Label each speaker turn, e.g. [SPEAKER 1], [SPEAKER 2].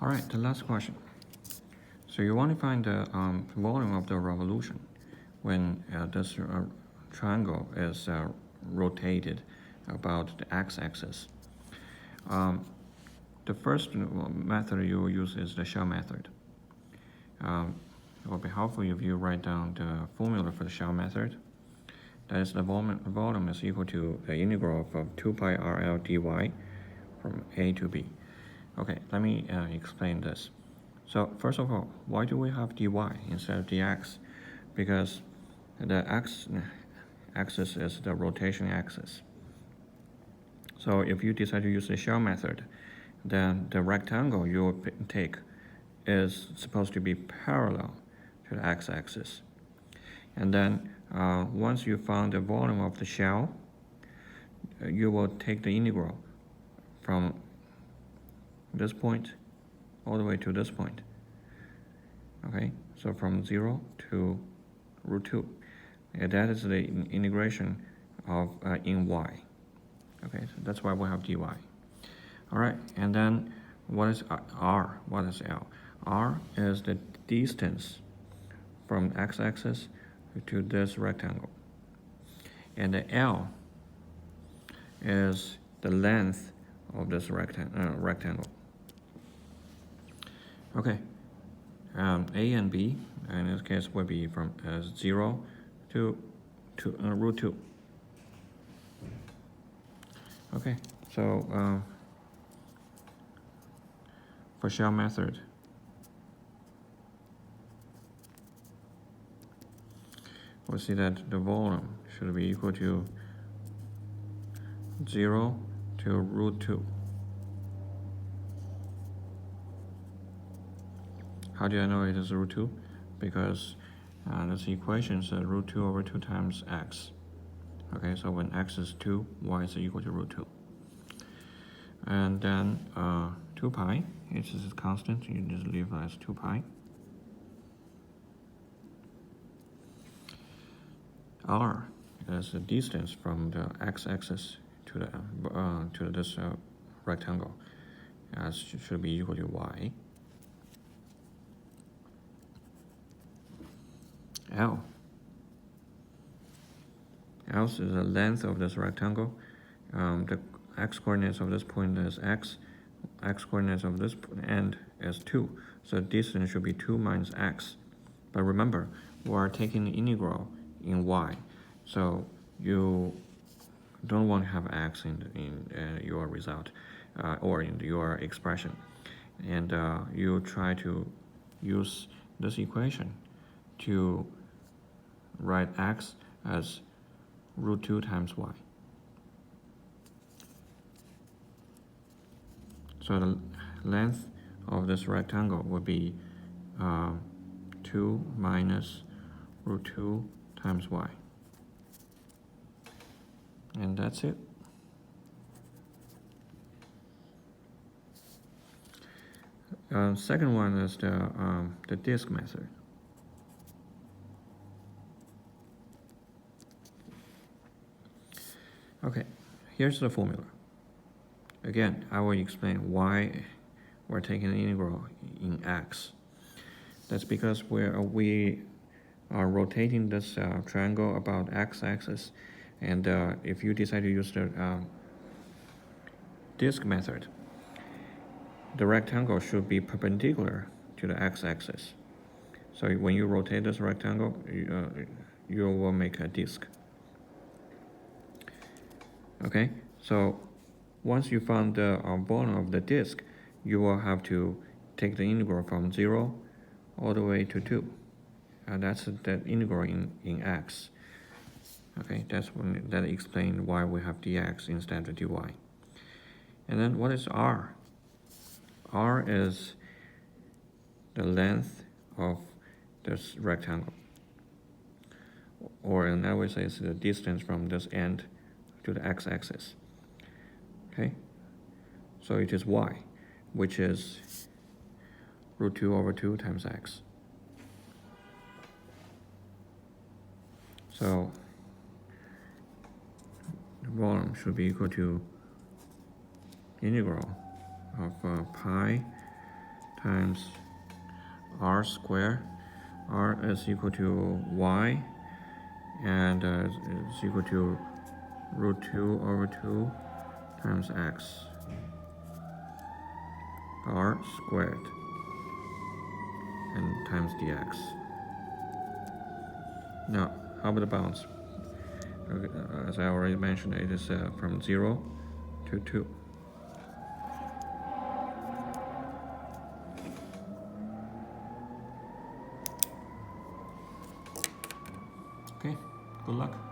[SPEAKER 1] All right, the last question. So you want to find the volume of the revolution when this triangle is rotated about the x-axis. The first method you will use is the shell method. It will be helpful if you write down the formula for the shell method. That is, the volume is equal to the integral of 2 pi RL dy from a to b. Okay, let me explain this. So first of all, why do we have dy instead of dx? Because the x-axis is the rotation axis. So if you decide to use the shell method, then the rectangle you will take is supposed to be parallel to the x-axis. And then once you found the volume of the shell, you will take the integral from this point all the way to this point. Okay, so from 0 to root 2. And that is the integration of in y. Okay, so that's why we have dy. All right, and then what is r? What is L? R is the distance from x-axis to this rectangle. And the L is the length of this rectangle. Okay, A and B, in this case, will be from 0 to root 2. Okay, so for shell method, we'll see that the volume should be equal to 0 to root 2. How do I know it is root 2? Because this equation says root 2 over 2 times x. Okay, so when x is 2, y is equal to root 2. And then 2 pi, it is constant, you just leave it as 2 pi. R is the distance from the x-axis to this rectangle, as should be equal to y. L is the length of this rectangle. The x-coordinates of this point is x. X-coordinates of this end is 2. So the distance should be 2 minus x. But remember, we are taking the integral in y. So you don't want to have x in your result or in your expression. And you try to use this equation to write x as root 2 times y. So the length of this rectangle would be 2 minus root 2 times y. And that's it. Second one is the disk method. Okay, here's the formula. Again, I will explain why we're taking the integral in x. That's because we are rotating this triangle about x-axis, and if you decide to use the disk method, the rectangle should be perpendicular to the x-axis. So when you rotate this rectangle, you will make a disk. Okay, so once you found the volume of the disk, you will have to take the integral from 0 all the way to 2. And that's the integral in x. Okay, that explains why we have dx instead of dy. And then what is r? R is the length of this rectangle. Or in other words, it's the distance from this end to the x-axis. Okay, so it is y, which is root 2 over 2 times x. So the volume should be equal to integral of pi times r squared. R is equal to y, and it's equal to root 2 over 2 times x. R squared and times dx. Now, how about the bounds? As I already mentioned, it is from 0 to 2. Okay, good luck.